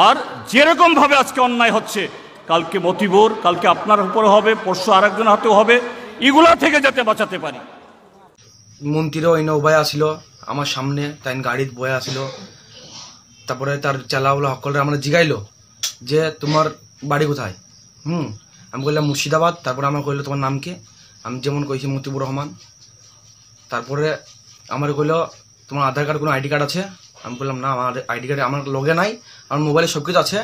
আর যেরকম ভাবে আজকে অন্যায় হচ্ছে, কালকে মতিবর, কালকে আপনার উপরে হবে, পরশু আরেকজনের হাতেও হবে, এগুলা থেকে যাতে বাঁচাতে পারি। মন্ত্রীও এই নৌবাই আসিল আমার সামনে, তাই গাড়িত বয়ে আসিল। তারপরে তার চালাওয়ালা সকলরা আমরা জিগাইলো যে তোমার বাড়ি কোথায়। আমি বললাম মুর্শিদাবাদ। তারপরে আমার কইলো তোমার নাম কি, আমি যেমন কইছি মতিবুর রহমান। তারপরে আমার কইলো তোমার আধার কার্ড কোনো আইডি কার্ড আছে। আমি বললাম না, আমার আইডি কার্ডে আমার লগে নাই, আমার মোবাইলে সব কিছু আছে।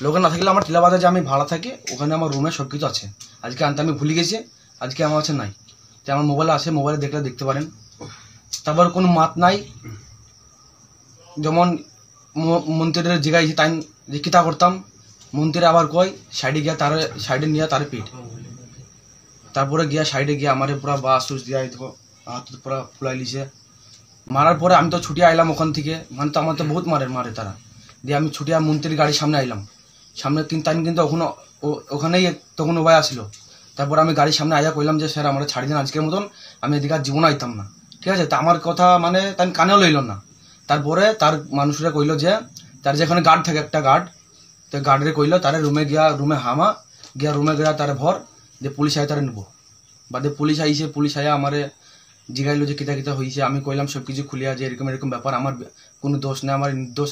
লগে না থাকলে আমার টিলাবাদে যে আমি ভাড়া থাকি ওখানে আমার রুমে সব কিছু আছে। আজকে আনতে আমি ভুলে গেছি, আজকে আমার কাছে নাই। যে আমার মোবাইলে আছে, মোবাইলে দেখলে দেখতে পারেন। তারপর কোনো মাত নাই। যেমন মন্ত্রীর জিগাইছি তাই যে কিতা করতাম, মন্ত্রী আবার কই সাইডে গিয়া তার সাইডে নিয়ে তার পিঠ। তারপরে গিয়া সাইডে গিয়া আমার পুরা বাস সুস দিয়া হাত পুরা ফুলাই লিছে। মারার পরে আমি তো ছুটি আইলাম ওখান থেকে, মানে তো আমার তো বহুত মারে তারা। দিয়ে আমি ছুটি মন্ত্রীর গাড়ির সামনে আইলাম। সামনে টাইম কিন্তু ওখানেই তখন ওবাই আসলো। তারপর আমি গাড়ির সামনে আইয়া কইলাম যে স্যার আমরা ছাড়ি দেন আজকের মতন, আমি এদিকে আর জীবন আইতাম না। ঠিক আছে, তা আমার কথা মানে তাই কানেও লইল না। তারপরে তার মানুষরা কইলো যে তার যেখানে গার্ড থাকে একটা গার্ড, তো গার্ডরে কইলো তারে রুমে গিয়া রুমে হামা গিয়া রুমে গিয়া তারে ভর যে পুলিশ আয় তারে নেবো। বাদে পুলিশ আইছে, পুলিশ আয়া আমারে জিগাইলো যে কিতা কিতা হয়েছে। আমি কইলাম সব কিছু খুলিয়া যে এরকম এরকম ব্যাপার, আমার কোনো দোষ নেই, আমার নির্দোষ,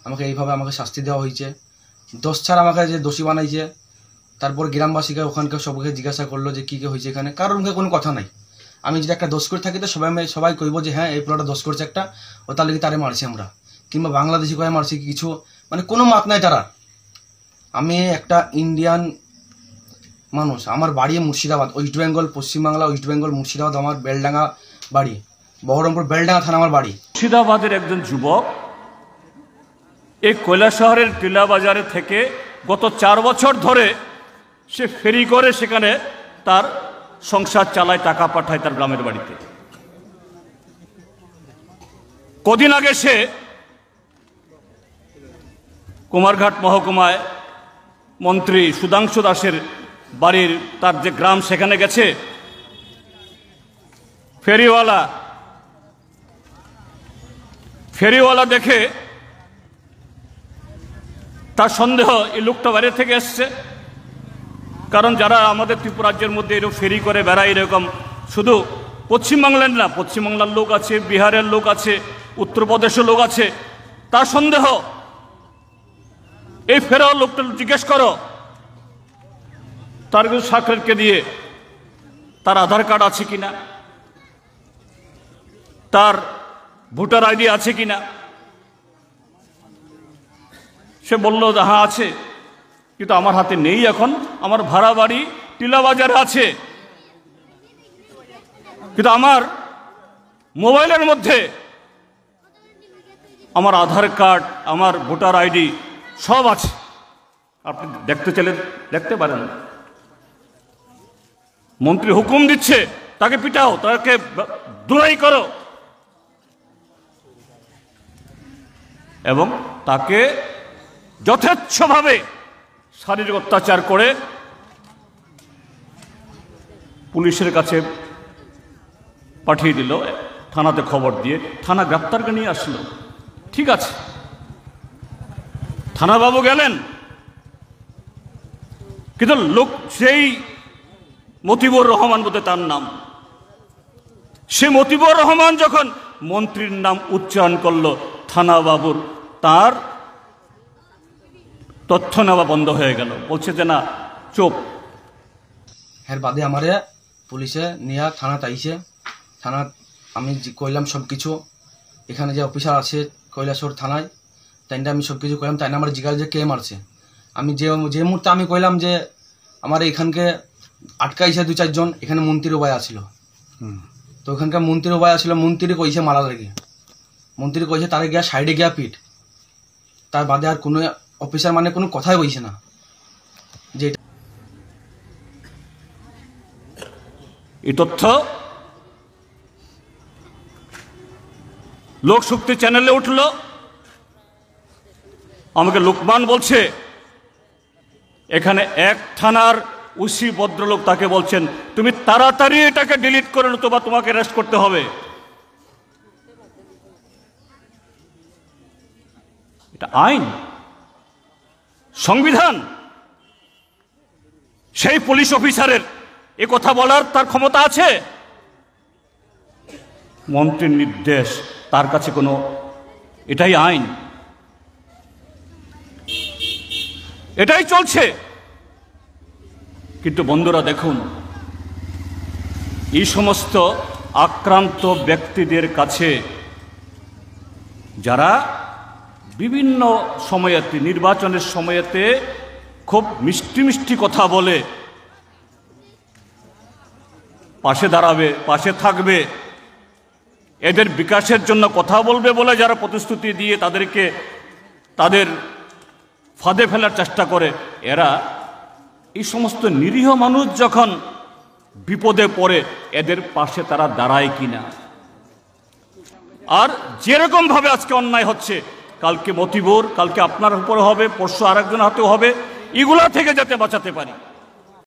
আমাকে এইভাবে আমাকে শাস্তি দেওয়া হয়েছে, দোষ ছাড়া আমাকে যে দোষী বানাইছে। তারপর গ্রামবাসীকে ওখানকার সবাইকে জিজ্ঞাসা করলো যে কী কী হয়েছে এখানে, কারোর মুখে কোনো কথা নাই। আমি যদি একটা দোষ করে থাকি তো সবাই কইব যে হ্যাঁ এই পুরোটা দোষ করছে একটা, ও তার লেগে তারে মারছি আমরা, কিংবা বাংলাদেশি কয়ে মারছি কিছু, মানে কোনো মাত নাই তারা। আমি একটা ইন্ডিয়ান মানুষ, আমার বাড়ি মুর্শিদাবাদ, ওয়েস্ট বেঙ্গল, পশ্চিমবাংলা, ওয়েস্ট বেঙ্গল, মুর্শিদাবাদ আমার বেলডাঙ্গা বাড়ি, বহরমপুর বেলডাঙ্গা থানা আমার বাড়ি। মুর্শিদাবাদের একজন যুবক এই কৈলাসহরের টিলা বাজারে থেকে গত 4 বছর ধরে সে ফেরি করে সেখানে তার সংসার চালায়, টাকা পাঠায় তার গ্রামের বাড়িতে। কদিন আগে সে কুমারঘাট মহকুমায় মন্ত্রী সুধাংশু দাসের বাড়ির তার যে গ্রাম সেখানে গেছে। ফেরিওয়ালা দেখে তার সন্দেহ এই লোকটা বাইরে থেকে এসছে। কারণ যারা আমাদের ত্রিপুরা রাজ্যের মধ্যে এরকম ফেরি করে বেড়ায়, এরকম শুধু পশ্চিমবাংলার না, পশ্চিমবাংলার লোক আছে, বিহারের লোক আছে, উত্তরপ্রদেশের লোক আছে। তার সন্দেহ এই ফেরাও লোকটা জিজ্ঞেস করো তার কিছু সাক্ষরকে দিয়ে তার আধার কার্ড আছে কিনা, তার ভোটার আইডি আছে কিনা। সে বলল হ্যাঁ আছে, কিন্তু আমার হাতে নেই, এখন আমার ভাড়া বাড়ি টিলা বাজারে আছে, কিন্তু আমার মোবাইলের মধ্যে আমার আধার কার্ড, আমার ভোটার আইডি সব আছে, আপনি দেখতে চাইলে দেখতে পারেন। মন্ত্রী হুকুম দিচ্ছে তাকে পিটাও, তাকে দূরাই করো, এবং তাকে যথেচ্ছভাবে শারীরিক অত্যাচার করে পুলিশের কাছে পাঠিয়ে দিল, থানাতে খবর দিয়ে থানা গ্রেপ্তারকে নিয়ে আসলো। ঠিক আছে, থানাবাবু গেলেন, কিন্তু লোক সেই মতিবুর রহমান বলতে তার নাম, সে মতিবুর রহমান যখন মন্ত্রীর নাম উচ্চারণ করলো, থানাবাবুর তার তথ্য নেওয়া বন্ধ হয়ে গেল, বলছে যে না চুপ। এর বাদে আমারে পুলিশে নিয়ে থানা তাইছে। থানা আমি কইলাম সব কিছু, এখানে যে অফিসার আছে কৈলাসহর থানায়, তাইটা আমি সব কিছু কইলাম। তাই না আমার জিজ্ঞাসা যে কে মারছে। আমি যে মুহূর্তে আমি কইলাম যে আমার এখানকে আটকাইছে 2-4 জন, এখানে মন্ত্রীর উপায় আসছিল, তো ওখানকার মন্ত্রীর উপায় আসছিল, মন্ত্রী কইছে মারা লাগে, মন্ত্রী কইছে তারে গিয়া সাইডে গিয়া পিট। তার বাদে আর কোনো অফিসার মানে কোনো কথাই কইছে না। যে এই তথ্য লোকশক্তি চ্যানেলে উঠল। আমাকে লোকমান বলছে এখানে এক থানার ওসি ভদ্রলোক তাকে বলছেন তুমি তাড়াতাড়ি এটাকে ডিলিট করে নতুবা তোমাকে অ্যারেস্ট করতে হবে। এটা আইন, সংবিধান সেই পুলিশ অফিসারের এ কথা বলার তার ক্ষমতা আছে? মন্ত্রীর নির্দেশ, তার কাছে কোনো, এটাই আইন, এটাই চলছে। কিন্তু বন্ধুরা দেখুন, এই সমস্ত আক্রান্ত ব্যক্তিদের কাছে যারা বিভিন্ন সময়েতে, নির্বাচনের সময়েতে খুব মিষ্টি মিষ্টি কথা বলে পাশে দাঁড়াবে, পাশে থাকবে, এদের বিকাশের জন্য কথা বলবে বলে যারা প্রতিশ্রুতি দিয়ে তাদেরকে তাদের ফাঁদে ফেলার চেষ্টা করে, এরা এই সমস্ত নিরীহ মানুষ যখন বিপদে পড়ে এদের পাশে তারা দাঁড়ায় কিনা। আর যেরকম ভাবে আজকে অন্যায় হচ্ছে, কালকে মতিবর, কালকে আপনার উপরে হবে, পরশু আরেকজন হাতেও হবে, এগুলা থেকে যাতে বাঁচাতে পারি।